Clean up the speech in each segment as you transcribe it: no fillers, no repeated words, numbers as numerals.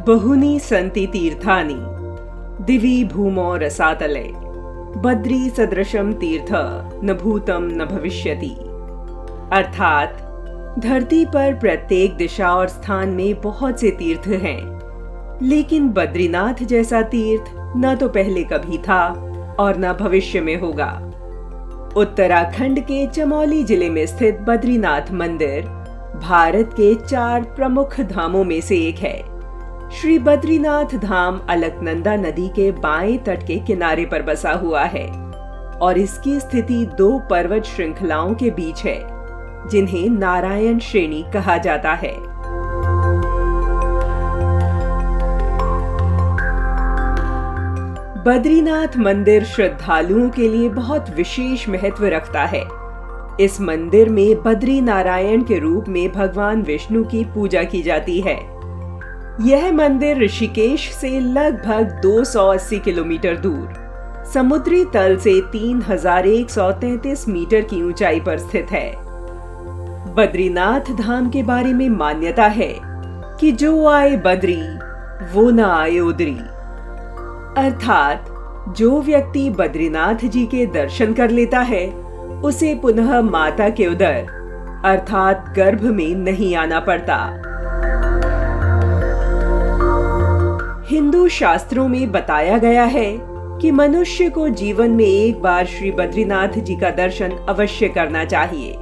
बहुनी सन्ति तीर्थानि दिवि भूमौ रसातले बद्री सदृशम तीर्थ न भूतम न भविष्यति। अर्थात धरती पर प्रत्येक दिशा और स्थान में बहुत से तीर्थ हैं, लेकिन बद्रीनाथ जैसा तीर्थ न तो पहले कभी था और न भविष्य में होगा। उत्तराखंड के चमोली जिले में स्थित बद्रीनाथ मंदिर भारत के 4 प्रमुख धामों में से एक है। श्री बद्रीनाथ धाम अलकनंदा नदी के बाएं तट के किनारे पर बसा हुआ है और इसकी स्थिति 2 पर्वत श्रृंखलाओं के बीच है, जिन्हें नारायण श्रेणी कहा जाता है। बद्रीनाथ मंदिर श्रद्धालुओं के लिए बहुत विशेष महत्व रखता है। इस मंदिर में बद्री नारायण के रूप में भगवान विष्णु की पूजा की जाती है। यह मंदिर ऋषिकेश से लगभग 280 किलोमीटर दूर समुद्री तल से 3133 मीटर की ऊंचाई पर स्थित है। बद्रीनाथ धाम के बारे में मान्यता है कि जो आए बद्री वो न आए उदरी। अर्थात जो व्यक्ति बद्रीनाथ जी के दर्शन कर लेता है उसे पुनः माता के उदर अर्थात गर्भ में नहीं आना पड़ता। हिंदू शास्त्रों में बताया गया है कि मनुष्य को जीवन में एक बार श्री बद्रीनाथ जी का दर्शन अवश्य करना चाहिए।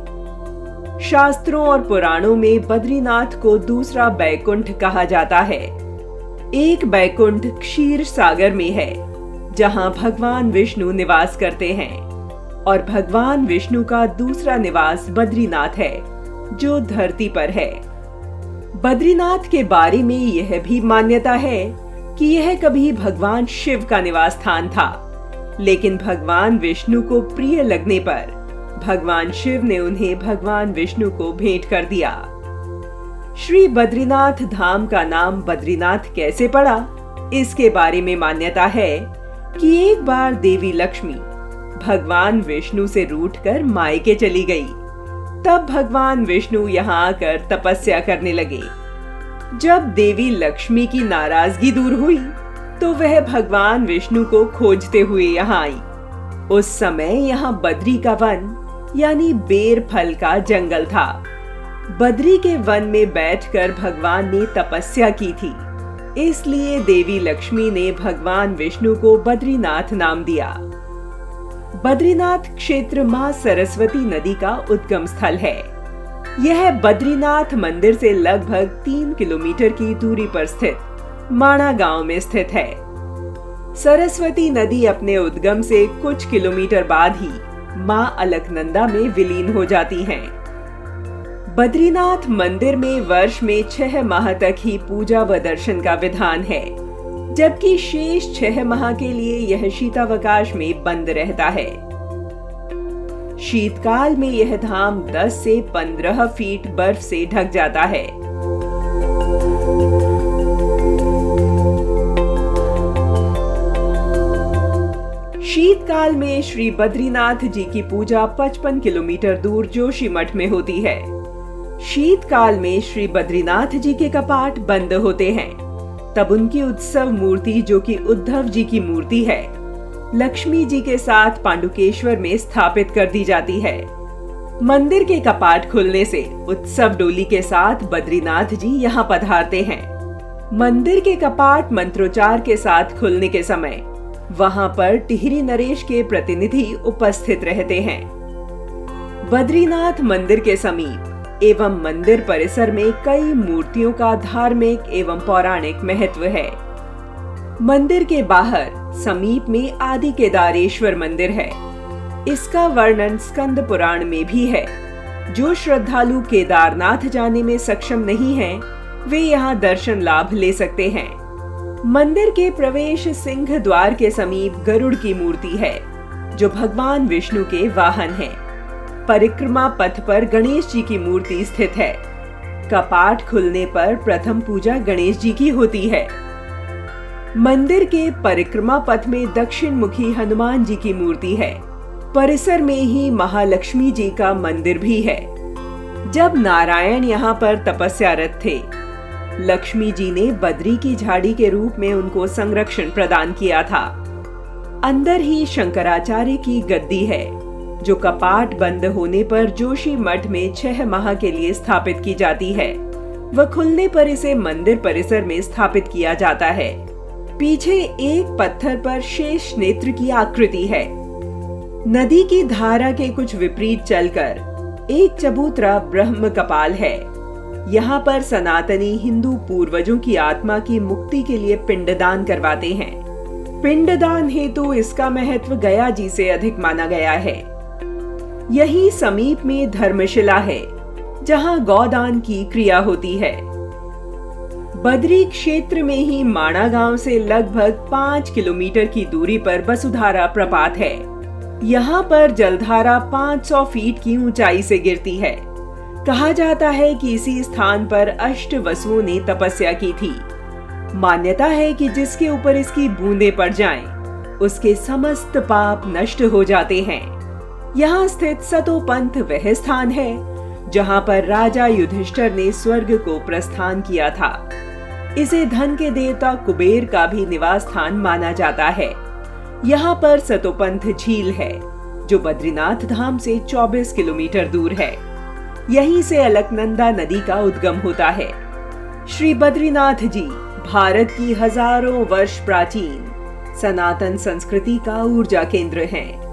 शास्त्रों और पुराणों में बद्रीनाथ को दूसरा बैकुंठ कहा जाता है। एक बैकुंठ क्षीर सागर में है, जहां भगवान विष्णु निवास करते हैं, और भगवान विष्णु का दूसरा निवास बद्रीनाथ है, जो धरती पर है। बद्रीनाथ के बारे में यह भी मान्यता है कि यह कभी भगवान शिव का निवास स्थान था, लेकिन भगवान विष्णु को प्रिय लगने पर भगवान शिव ने उन्हें भगवान विष्णु को भेंट कर दिया। श्री बद्रीनाथ धाम का नाम बद्रीनाथ कैसे पड़ा, इसके बारे में मान्यता है कि एक बार देवी लक्ष्मी भगवान विष्णु से रूठकर मायके चली गई। तब भगवान विष्णु यहाँ आकर तपस्या करने लगे। जब देवी लक्ष्मी की नाराजगी दूर हुई तो वह भगवान विष्णु को खोजते हुए यहाँ आई। उस समय यहाँ बद्री का वन यानी बेर फल का जंगल था। बद्री के वन में बैठकर भगवान ने तपस्या की थी, इसलिए देवी लक्ष्मी ने भगवान विष्णु को बद्रीनाथ नाम दिया। बद्रीनाथ क्षेत्र मां सरस्वती नदी का उद्गम स्थल है। यह बद्रीनाथ मंदिर से लगभग 3 किलोमीटर की दूरी पर स्थित माणा गांव में स्थित है। सरस्वती नदी अपने उद्गम से कुछ किलोमीटर बाद ही मां अलकनंदा में विलीन हो जाती हैं। बद्रीनाथ मंदिर में वर्ष में 6 माह तक ही पूजा व दर्शन का विधान है, जबकि शेष 6 माह के लिए यह शीतावकाश में बंद रहता है। शीतकाल में यह धाम 10 से 15 फीट बर्फ से ढक जाता है। शीतकाल में श्री बद्रीनाथ जी की पूजा 55 किलोमीटर दूर जोशीमठ में होती है। शीतकाल में श्री बद्रीनाथ जी के कपाट बंद होते हैं। तब उनकी उत्सव मूर्ति, जो कि उद्धव जी की मूर्ति है, लक्ष्मी जी के साथ पांडुकेश्वर में स्थापित कर दी जाती है। मंदिर के कपाट खुलने से उत्सव डोली के साथ बद्रीनाथ जी यहाँ पधारते हैं। मंदिर के कपाट मंत्रोच्चार के साथ खुलने के समय वहां पर टिहरी नरेश के प्रतिनिधि उपस्थित रहते हैं। बद्रीनाथ मंदिर के समीप एवं मंदिर परिसर में कई मूर्तियों का धार्मिक एवं पौराणिक महत्व है। मंदिर के बाहर समीप में आदि केदारेश्वर मंदिर है। इसका वर्णन स्कंद पुराण में भी है। जो श्रद्धालु केदारनाथ जाने में सक्षम नहीं हैं, वे यहाँ दर्शन लाभ ले सकते हैं। मंदिर के प्रवेश सिंह द्वार के समीप गरुड़ की मूर्ति है, जो भगवान विष्णु के वाहन है। परिक्रमा पथ पर गणेश जी की मूर्ति स्थित है। कपाट खुलने पर प्रथम पूजा गणेश जी की होती है। मंदिर के परिक्रमा पथ में दक्षिण मुखी हनुमान जी की मूर्ति है। परिसर में ही महालक्ष्मी जी का मंदिर भी है। जब नारायण यहाँ पर तपस्यारत थे, लक्ष्मी जी ने बद्री की झाड़ी के रूप में उनको संरक्षण प्रदान किया था। अंदर ही शंकराचार्य की गद्दी है, जो कपाट बंद होने पर जोशी मठ में 6 माह के लिए स्थापित की जाती है। वह खुलने पर इसे मंदिर परिसर में स्थापित किया जाता है। पीछे एक पत्थर पर शेष नेत्र की आकृति है। नदी की धारा के कुछ विपरीत चलकर एक चबूतरा ब्रह्म कपाल है। यहाँ पर सनातनी हिंदू पूर्वजों की आत्मा की मुक्ति के लिए पिंडदान करवाते हैं। पिंडदान हेतु इसका महत्व गया जी से अधिक माना गया है। यही समीप में धर्मशिला है, जहां गौदान की क्रिया होती है। बद्री क्षेत्र में ही माणा गांव से लगभग 5 किलोमीटर की दूरी पर वसुधारा प्रपात है। यहाँ पर जलधारा 500 फीट की ऊंचाई से गिरती है। कहा जाता है कि इसी स्थान पर अष्ट वसुओं ने तपस्या की थी। मान्यता है कि जिसके ऊपर इसकी बूंदें पड़ जाएं, उसके समस्त पाप नष्ट हो जाते हैं। यहाँ स्थित सतोपंथ वह स्थान है जहाँ पर राजा युधिष्ठिर ने स्वर्ग को प्रस्थान किया था। इसे धन के देवता कुबेर का भी निवास स्थान माना जाता है। यहाँ पर सतोपंथ झील है, जो बद्रीनाथ धाम से 24 किलोमीटर दूर है। यहीं से अलकनंदा नदी का उद्गम होता है। श्री बद्रीनाथ जी भारत की हजारों वर्ष प्राचीन सनातन संस्कृति का ऊर्जा केंद्र हैं।